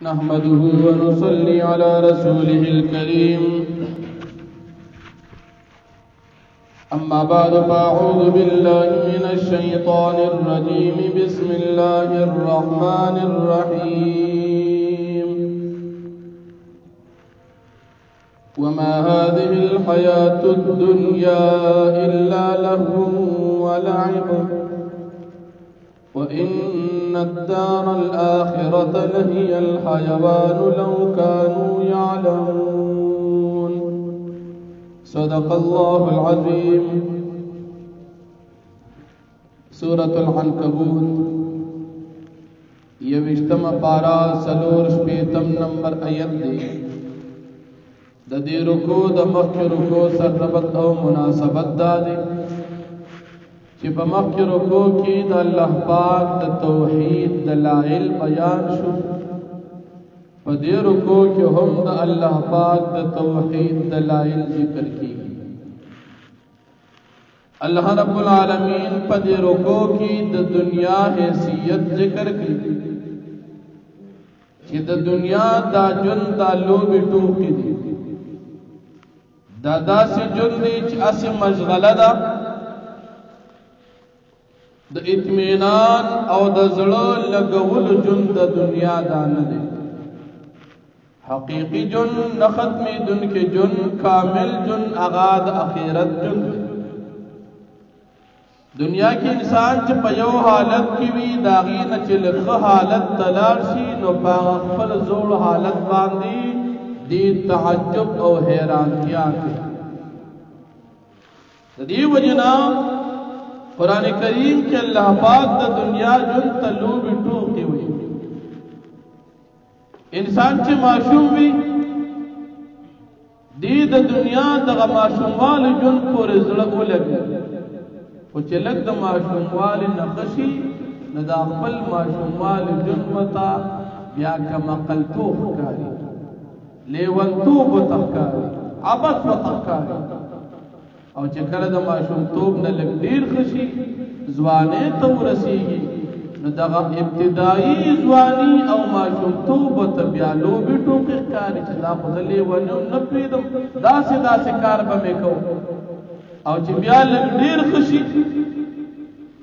نحمده ونصلي على رسوله الكريم أما بعد فأعوذ بالله من الشيطان الرجيم بسم الله الرحمن الرحيم وما هذه الحياة الدنيا إلا لهو ولعب وإن الدار الآخرة لهي الحيوان لو كانوا يعلمون صدق الله العظيم. سورة العنكبوت یوشتم پارا سلور شپیتم نمبر آیت دی ددی رکو دمخ رکو سر ربط او مناسبت دادی چې په مخکې رکوع کې د الله پاک د توحید دلایل بیان شو، په دې رکوع کې هم د الله پاک د توحید دلایل ذکر کیږي. الله رب العالمین په دې رکوع کې د دنیا حیثیت ذکر کړي چې د دنیا دا ژوند دا لوبې ټوکې دي، دا داسې ژوند دی چې اسې مشغله ده د اطمینان او د زړه لګول ژوند د دنیا دا نه دی. حقیقی ژوند نه ختمېدونکی ژوند، کامل ژوند هغه د آخرت ژوند دی. دنیا کې انسان چې په یو حالت کې وي د هغې نه چې له ښه حالت ته لاړ شي نو په هغه خپل زوړ حالت باندې دې تعجب او حیرانتیا کوي. د دې وجې نه قرآن کریم کے اللہ پاک دا دنیا جن تلوب ٹوکی ہوئی انسان چی معشوم بھی دی دا دنیا دا معشوم والی جن پوری زڑگو لگی و چی لگ دا معشوم والی نقشی ندا اقبل معشوم والی جن وطا بیا کم قلتوب کاری لیونتوب تخکاری عبس و تخکاری او چې کله د ماشومتوب نه لږ ډیر خشي ځوانۍ ته ورسیږي نو دغه ابتدایي ځواني او ماشومتوب ته بیا لوبې ټوکې ښکاري چې دا خو زه لیونی نه پوهېدم داسې داسې کار به مې کوم. او چې بیا لږ ډیر خشي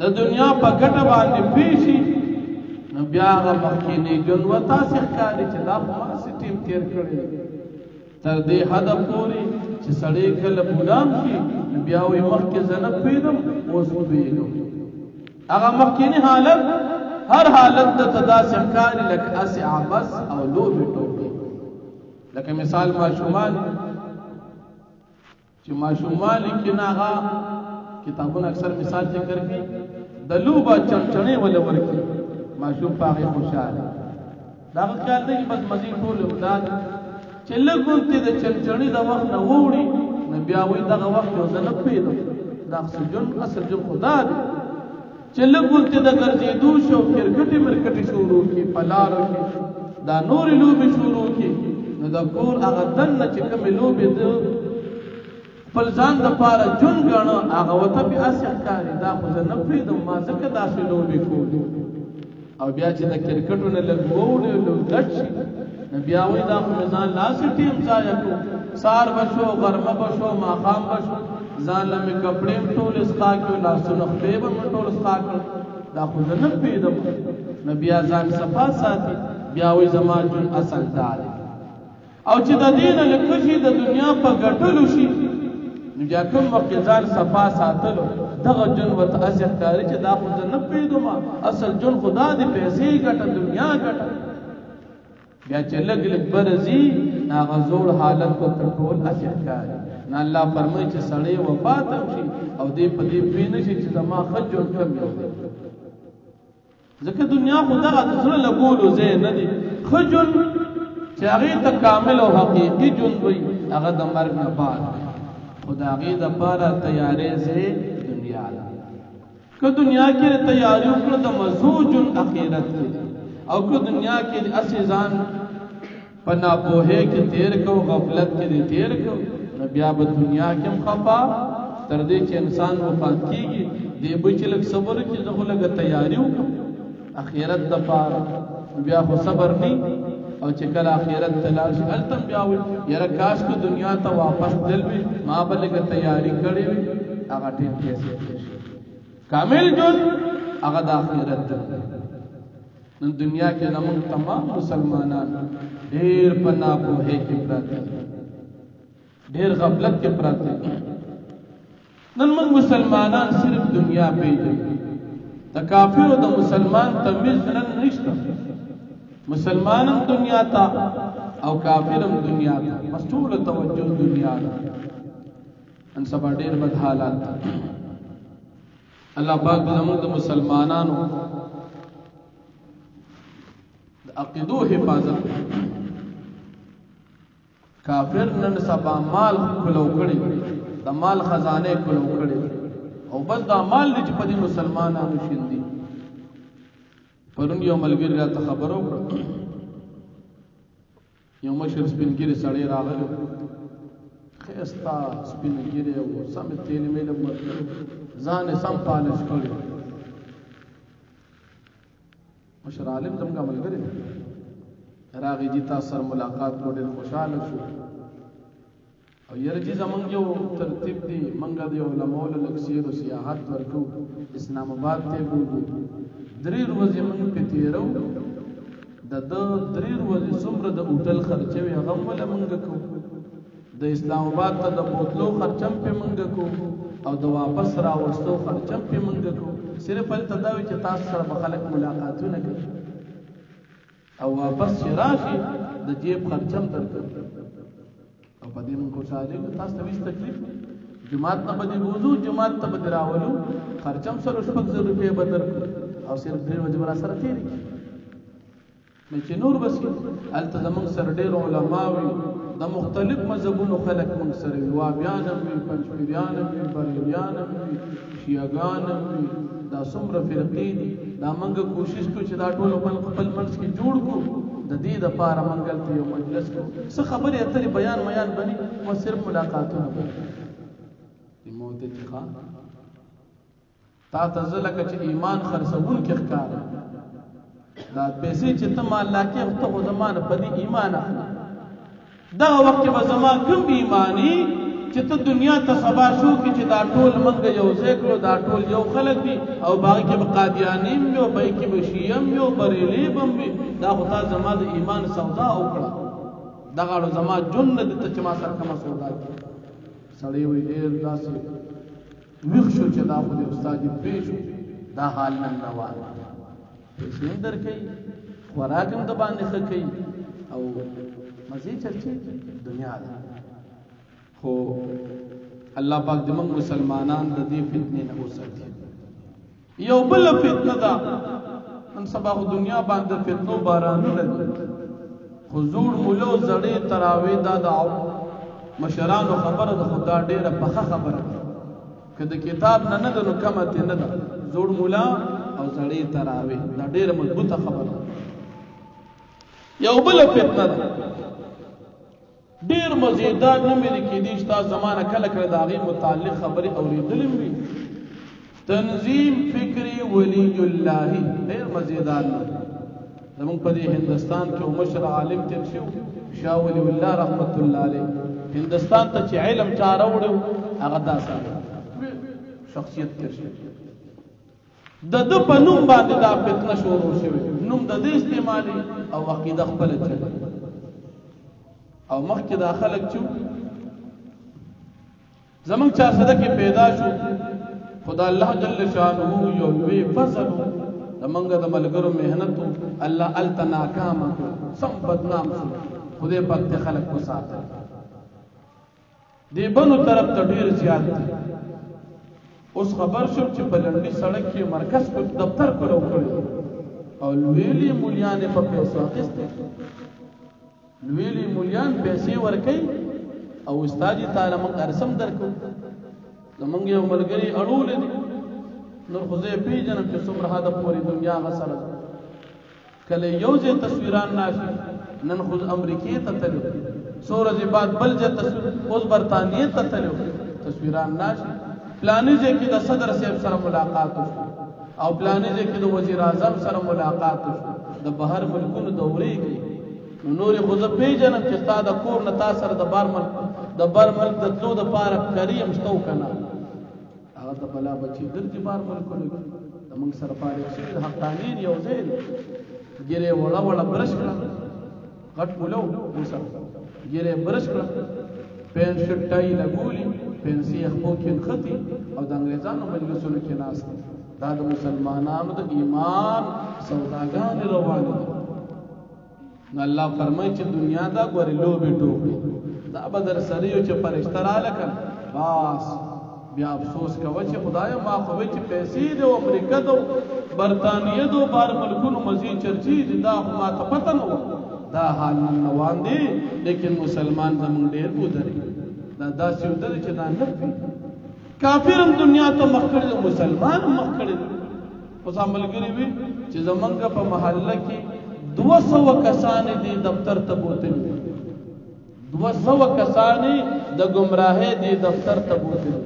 د دنیا په ګټه باندې پوه شي نو بیا هغه مخکینی ژوند ورته هسې ښکاري چې دا خو ما هسې ټیم تېر کړی تر دې حده پورې چې سړی کله بوډام شي بیا وایي مخکې زه نه پوهېدم اوس پوهېږم. هغه مخکینی حالت هر حالت درته داسې ښکاري لکه هسې عبث او لوبې ټوکې. لکه مثال ماشومان چې ماشومان کې نه هغه کتابونه اکثر مثال ذکر کړي د لوبه چمچڼې وله ورکړي ماشوم په هغې خوشحاله د هغه خیال دی چې بس مزید ټول امداد چې لږ غونتې د چمچڼې د وخت نه ووړي نو بیا وایي دغه وخت یو زه نه پوهېدم دا اصل ژوند خو دا دی چې لږ غونتې د ګرځېدو شو کرکټې مرکټې شروع کړي په لارو کې دا نورې لوبې شروع کړي نو د کور هغه دننه چې کومې لوبې د خپل ځان دپاره ژوند ګڼه هغه ورته بیا هسې ښکاري دا خو زه نه پوهېدم ما ځکه داسې لوبې کولې. او بیا چې د کرکټو نه لږ ووړي لږ ګډ شي نو بیا وایي دا خو مې ځان لاسې ټیم ضایع کړو سهار به شو غرمه به شو ماښام به شو ځان له مې کپړې هم ټول اسخا کړو لاسونه خولې به مې ټول اسخا کړو دا خو زه نه پوهېدم نو بیا ځان صفا ساتي بیا وایي زما ژوند اصل دا دی. او چې د دې نه لږ ښه شي د دنیا په ګټلو شي نو بیا کوم وخت ځان صفا ساتلو دغه ژوند ورته هسې ښکاري چې دا خو زه نه پوهېدم اصل ژوند خو دا دی پیسې ګټه دنیا ګټه. بیا چې لږ لږ برځي نو هغه زوړ حالت ورته ټول هسې ښکاري. نو الله فرمایي چې سړی وفات هم شي او دې په دې پوه نه شي چې زما ښه ژوند کوم یو دی ځکه دنیا خو دغه د زړه لګولو ځای نه دی. ښه ژوند چې هغې ته کامل او حقیقي ژوند وي هغه د مرګ نه بعد خو د هغې دپاره تیارې ځای دنیا ده. که دنیا کې تیاري وکړه د مزو ژوند اخرت کې او که دنیا کې اسې ځان په ناپوهۍ کې تیر کو غفلت کې دې تیر کو نو بیا به دنیا کې هم خفا تر دې چې انسان وفات کېږي دې به چې لږ صبر کړي زه خو لږه تیاري وکړم آخرت دپاره بیا خو صبر نه او چې کله آخرت ته لاړ شي هلته بیا وي یاره کاش که دنیا ته واپس تلل وي ما به لږه تیاري کړې وي هغه ټیم کیسې کامل ژوند هغه د آخرت ژوند نن دنیا کې زموږ تمام مسلمانان ډېر په ناپوهۍ کې پراته ډېر غفلت کې پراته نن موږ مسلمانان صرف دنیا پیژنو د کافر او د مسلمان تمیز نن نشته مسلمان هم دنیا ته او کافر هم دنیا ته بس ټول توجه دنیا ته ان سبا ډېر بد حالات الله پاک زموږ د مسلمانانو د عقیدو حفاظت کافر نن سبا مال کلو کړي د مال خزانه کلو کړي او بس دا مال دې په دې مسلمانانو شیندي پرون یو ملګری راته خبرو یو مشر سپینګری سړی راغلی خستا سپینګری او سم تیل میله ورته ځان سم پالش کړی مشر عالم زموږ ملګری راغی چې تاسو سره ملاقات وکړ خوشاله شو او یره چې زمونږ یو ترتیب دی منګه دی علماء له لکسیر او سیاحت ورکو اسلام آباد ته وګورو درې ورځې موږ په تیرو د 3 ورځې څومره د هوټل خرچه وي هغه ول موږ کو د اسلام آباد ته د بوتلو خرچم په موږ کو او د واپس راوستو خرچم په موږ کو صرف ال تداوی چې تاسو سره خلک ملاقاتونه کوي او واپس راشي د جیب خرچم درکړي او په دې موږ خوشاله تاسو ته هیڅ تکلیف جماعت نه بدی وضو جماعت ته بدی راولو خرچم سره 600 روپے بدر او صرف 3 ورځې برا سره تیری مې چې نور بس التزمون سره ډېر علماء وي د مختلف مذهبونو خلک موږ سره وي وابیان وي پنځپیریان وي بریلیان وي شیعاګان وي دا څومره فرقې دي دا موږ کوشش کوو چې دا ټول خپل منځ کې جوړ کړو د دې لپاره منګل ته یو مجلس کو څه خبرې اترې بیان میان بني او صرف ملاقاتونه دي موت اتخا تا تزلک چې ایمان خرڅون کې ښکار دا پیسې چې ته مال لاکې ته خو زمانه په دې ایمان اخلي دا وخت به زما کوم ایمانی چې ته دنیا ته سبا شو کې چې دا ټول منګ یو ذکر دا ټول یو خلک دي او باقي کې قادیانیم یو باقي کې بشیم یو بریلی بم دا خو تا زما د ایمان سودا وکړه دا غاړو زما جنت ته چې ما سره کوم سودا سړی وي ډېر داسې ویښ شو چې دا خو د استاد پیښو دا حال نن روان پیسې درکې خوراکم د باندې خکې او مزید چرچې دنیا ده خو الله پاک دې موږ مسلمانان د دې فتنې نه وساتي یو بل فتنه ده نن سبا دنیا باندې فتنو بارانونه دي حضور مولو زړې تراوی دا د مشرانو خبره د خدا ډیره پخه خبره کله کتاب نه نه نو کمته نه ده زوړ مولا او زړې تراوی دا ډیره مضبوطه خبره یو بل فتنه ده ډیر مزیدار نه مې کېدی چې تاسو زمانہ کله کله دا غي متعلق خبري اوریدلې وي تنظیم فکری ولی الله ډیر مزیدار زموږ په هندستان کې مشر عالم تیر شو شاه ولی الله رحمت الله علیه هندستان ته چې علم چاره وړو هغه داسه شخصیت تیر شو د په نوم باندې دا فتنه شروع شوه نوم د دې استعمالي او عقیده خپل چي او مخکې دا خلک چې زمونږ چا صدا کې پیدا شو خدا الله جل شانه یو وی فضل زمونږ د ملګرو مهنت الله التناکام سم بدنام شو خدای پاک ته خلک کو ساتل دی بنو طرف ته ډیر زیات اوس خبر شو چې بلندی سړک کې مرکز په دفتر کولو کړی او ویلي مولیان په پیسو اخیسته ویلی مولیان پیسې ورکي او استاد تعالی موږ ارسم درکو زمونږ یو ملګری اړول دي نور خو زه پیژنم چې څومره هدا پوری دنیا غسره کله یو ځای تصویران ناشي نن خو امریکای ته تلو سورج بعد بل ځای تصویر اوس برتانیې ته تلو تصویران ناشي پلانې ځای کې د صدر صاحب سره ملاقات وشو او پلانې ځای کې د وزیر اعظم سره ملاقات وشو د بهر ملکونو دورې کې نور خو زه پیژنم چې ستا د کور نه تا سره د بر ملک د تلو دپاره کري یم شته که نه هغه د بلا بچي ګرځي بار ملکونو کې د موږ سره فارغ شوي د حقانین یو ځای دی ګیرې وړه وړه برش کړه غټ مولو ورسره ګیرې برش کړه پین شټ ټای لګولي پنسي خپو کې نښتي او د انګریزانو مجلسونو کې ناست دا د مسلمانانو د ایمان سوداګانې روانې دي نو الله فرمایي چې دنیا دا ګورې لوبې ټوکې دا به در سره یو چې فرشته راله کړه بس بیا افسوس کوه چې خدایا ما خو وی چې پیسې د امریکا د برطانیه د بار ملکونو مزید چرچی دي دا خو ما ته پته نه وه دا حال روان دی لیکن مسلمان زمونږ ډېر ودرېږي دا داسې ودرېږي چې دا نه وي کافر هم دنیا ته مخ کړي دی مسلمان هم مخ کړي دی اوس ملګري وي چې زمونږ په محله کې 200 کسانې دي دفتر ته بوتلي 200 کسانې د ګمراهۍ دي دفتر ته بوتلي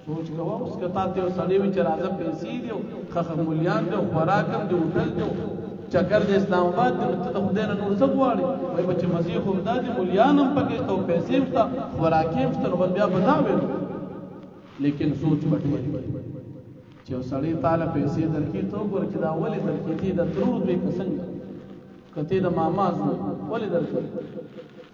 سوچ کوه اوس که تا ته یو سړی وي چې راځه پیسې دي خخ مولیان دي خوراک هم دي هوټل دي چکر د اسلام آباد دی ته د خدای نه نور څه غواړې وایي بچې مزې خو همدا دي مولیان هم پکې شته او پیسې هم شته خوراکي هم شته نو بس بیا به دا ویل لیکن سوچ به ډېر چې یو سړی تاله پیسې درکړي ته وګوره چې دا ولې درکړي تی د ترور دوی که څنګه که تی د ماما زوی ولې درکړي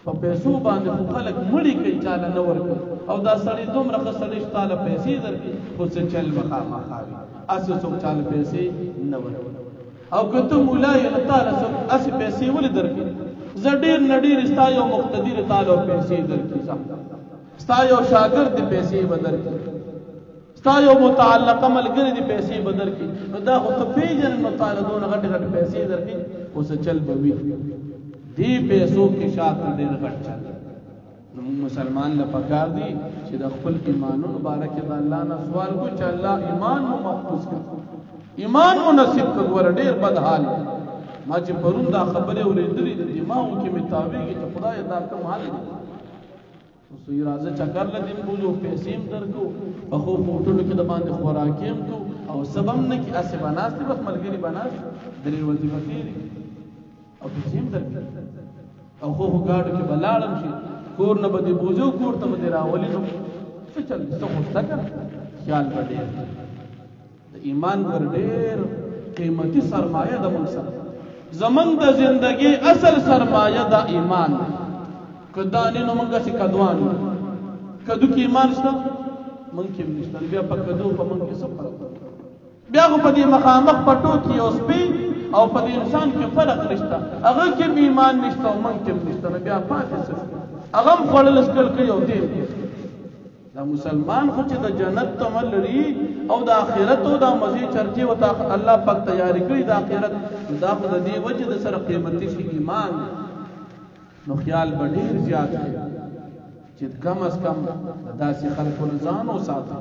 په پیسو باندې خو خلک مړي کوي چاله نه ورکوي او دا سړی دومره ښه سړی چې تاله پیسې درکړي خو څه چل مخامخا وي هسې څوک چاله پیسې نه ورکوي او که ته مولا یې نو تاله هسې پیسې ولې درکړي زه ډېر نه ډېر ستا یو مقتدر تاله پیسې درکړي ستا یو شاګرد دې پیسې به درکړي ستا یو متعلقه ملګری دې پیسې به درکړي نو دا خو ته پېژنې نو تاله دونه غټې غټې پیسې درکړي خو څه چل به وي دې پیسو کې شاته ډېر غټ چل نو مسلمان له پکار دي چې د خپل ایمانونو باره کې د الله نه سوال وکړو چې الله ایمان مو محفوظ کړي ایمان مو نصیب کړ ګوره ډېر بد حال ما چې پرون دا خبرې اورېدلې د دماغو کې مې تاوېږي چې خدای دا کوم حال دی اوس یې راځه چکر له دې بوځو پیسې هم درکړو په ښو هوټلو کې د باندې خوراکي هم کړو او سبا هم نه کې هسې به ناست دي بس ملګري به ناست درې ورځې به تېرې او پیسې هم درکړي او ښو ګاډو کې به لاړم شي کور نه به دې بوځو کور ته به دې راولي نو څه چل څه خو شته که خیال به ډېر ایمان ور ډېر قیمتي سرمایه د موږ سره زمونږ د زندګۍ اصل سرمایه د ایمان که دا نه نو موږ هسې کدوان یو کدو کې ایمان شته موږ کې هم نشته بیا په کدو په موږ کې څه فرق بیا خو په دې مخامخ پټو کې یو سپی او په دې انسان کې فرق نشته هغه کې هم ایمان نشته او موږ کې هم نشته نو بیا پاتې څه هغه هم خوړل څکل کوي او دی دا مسلمان خو چې د جنت تمل لري او د آخرت او د مزید چرچې وته الله پاک تیاری کړی د آخرت دا خو د دې وجه د سره قیمتي شي ایمان نو خیال به ډېر زیات دی چې کم از کم داسې خلکو نه ځان وساتي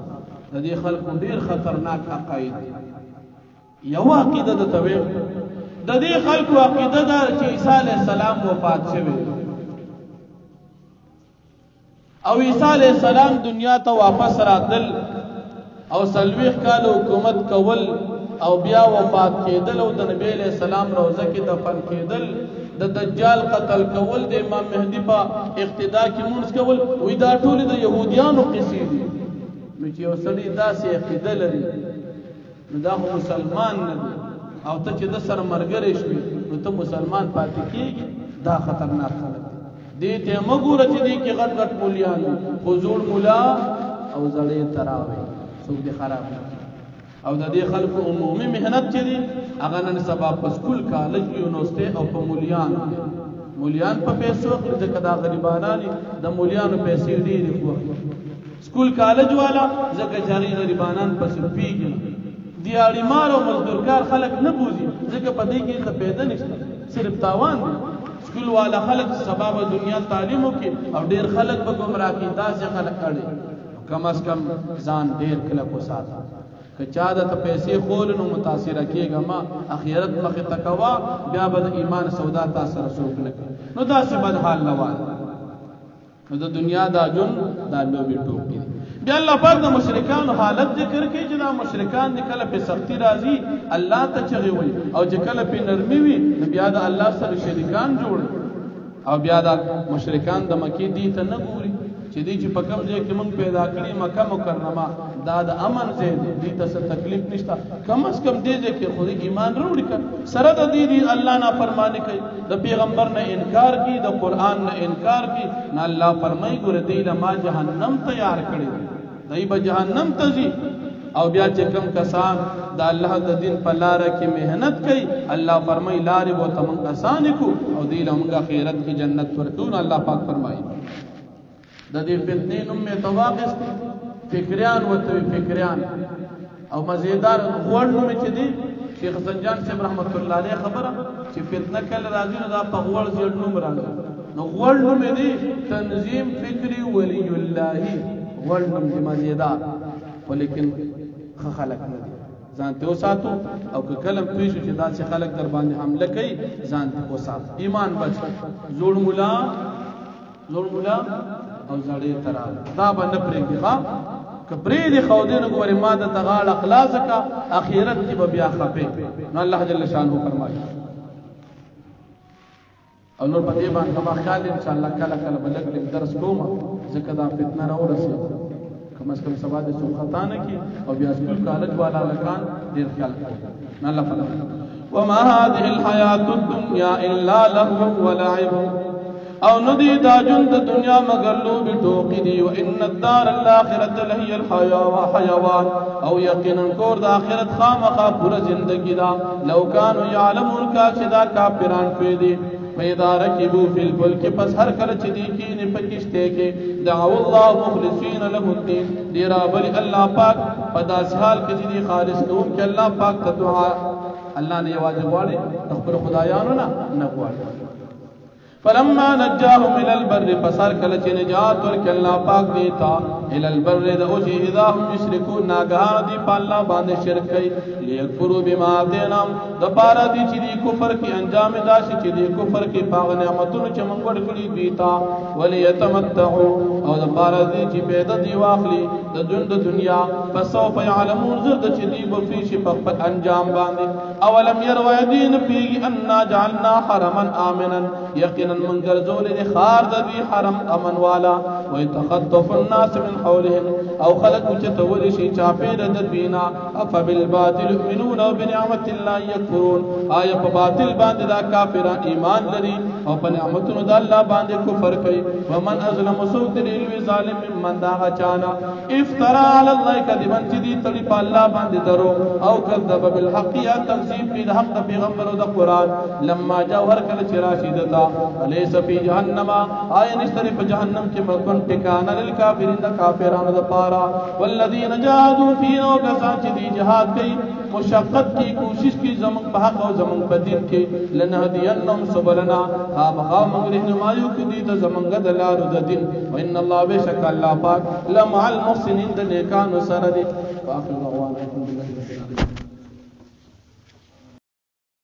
د دې خلکو ډېر خطرناک عقاید یو عقیده د توحید د دې خلکو عقیده ده چې عیسی علیه السلام وفات شوی او عیسی علیہ السلام دنیا ته واپس راتل او 40 کال حکومت کول او بیا وفات کېدل او د نبی علیہ السلام روزه کې دفن کېدل د دجال قتل کول د امام مهدی په اقتدا کې مونږ کول وې دا ټول د يهوديانو قصې دي نو چې اوسړي داسې عقیده لري نو دا مسلمان نه دی او ته چې د سر مرګري شوي نو ته مسلمان پاتې کېږي دا خطرناک خلک دې ته مګوره چې دې کې غټ غټ مولیان حضور مولا او زړې تراوي څوک دې خراب او د دې خلکو عمومي مهنت چې دي هغه نن سبا په سکول کالج یونیورسيټي او په مولیان په پیسو کې ځکه دا غریبانانی د مولیانو پیسې ډېرې خو سکول کالج والا ځکه چې غریبانان په سپیږي دیاړي مار او مزدورکار خلک نه بوزي ځکه په دې کې څه پیدا نشته صرف تاوان دی سکول والا خلق سبب دنیا تعلیمو کې او ډیر خلق به گمراه کی داسې خلق کړي کم از کم ځان ډیر کله کو ساته که چا د پیسې خول نو متاثر کیږي ما اخرت مخه تکوا بیا به ایمان سودا تاسو رسوک نه نو داسې بد حال لوال نو د دنیا دا جون دا لوبي ټوکی بیا الله پاک د مشرکان حالت ذکر کوي چې دا مشرکان د کله په سختی راځي الله ته چغي وي او چې کله په نرمي وي بیا د الله سره شریکان جوړ او بیا دا مشرکان د مکی دي ته نه ګوري چې دي چې په کوم ځای کې موږ پیدا کړی مکه مکرمه دا د امن ځای دی ته څه تکلیف نشته کم از کم دې ځای کې خو ایمان وروړي سره د دې الله نه فرمانی کوي د پیغمبر نه انکار کوي د قران نه انکار کوي نه الله فرمایي ګور دې له ما جهنم تیار کړی دی به جهنم ته ځي او بیا چې کوم کسان د الله د دین په لار کې مهنت کوي الله فرمایي لارې به تم آسان کو او دې له موږ آخرت کې جنت ورکو الله پاک فرمایي د دې فتنې نوم می تواقس فکریان وته فکریان او مزیدار غوړ نوم چې دی شیخ زنجان صاحب رحمت الله علیه خبره چې فتنه کله راځي نو دا په غوړ ځړ نوم راځي نو غوړ نوم دی تنظیم فکری ولی الله غوړ نوم دی مزیدار ولیکن خلق نه ځان ته وساتو او که کلم پیښ چې دا چې خلق در باندې حمله کوي ځان ته وساتو ایمان بچ زوړ مولا او زړې ترا دا باندې پرېږي ها کبرې دي خو دې نو ګورې ما د تغال اخلاص کا اخرت کې به بیا خپه نو الله جل شانه فرمایي او نور په دې باندې ما خیال ان شاء الله کله بلګ درس کوم ځکه دا فتنه راورسي کم از کم سبا دې څو خطا نه کی او بیا سکول کالج والا لکان ډیر خیال کوي نه الله فرمایي وما هذه الحیات الدنیا الا لهو ولعب او ندی دا جن د دنیا مگر لوب ټوکی دی و ان الدار الاخرته لهي الحيوان او یقینا کور د اخرت خامخا پورا زندگی دا لو کانوا يعلمون کا شدا کافران پیدي پیدا رکبو فی الفلک پس هر کله چې دی کې نه پکشته کې دعوا الله مخلصین له الدين دی را بل الله پاک پداس حال کې دی خالص کوم چې الله پاک ته دعا الله نه واجب واړي خبر خدایانو نه غواړي فلما نجاهم الى البر فصار کله چې نجات ورک الله پاک دیتا الى البر د اوجه اذا هم یشركون ناګهار دی په الله باندې شرک کوي لیکفروا بما اتینام د بارا دی چې دی کفر کې انجام داسې چې دی کفر کې پاغ نعمتونو چې موږ ورکړي دیتا وليتمتعوا او د بارا دی چې پیدا دی واخلي د دنیا فسوف يعلمون زرد چې دی په فیش په انجام باندې اولم يروا دین پیږي ان جعلنا حرما امنا یقینا من گرزول دی خار دی حرم امن والا ويتخطف الناس من حولهم او خلق چتول شي چاپیر د دینا افبالباطل يؤمنون وبنعمت الله يكفرون آیا په باطل باندې دا کافران ایمان لري او په نعمتونو د الله باندې کفر کوي ومن ازلم سوء دلیل ظالم من دا چانا افترا على الله كذبا جدي تړي په الله باندې درو او کذب بالحق یا تکذیب کوي د حق د پیغمبر او د قران لما جوهر کله چې راشدتا ليس في جهنم آیا نشتر په جهنم کې مکن ټکانه للکافرین د کافرانو د پارا والذین جاهدوا فينا وکسان چې دی جهاد کوي مشقت کی کوشش کی زمن په حق او زمن په دین کې لنهدینهم سبلنا خامخا موږ رهنمایو کو دي ته زمنګ د لارو د دین وان الله بشک الله پاک لمع المحسنین د نیکانو سره دي واخر دعوانا الحمدلله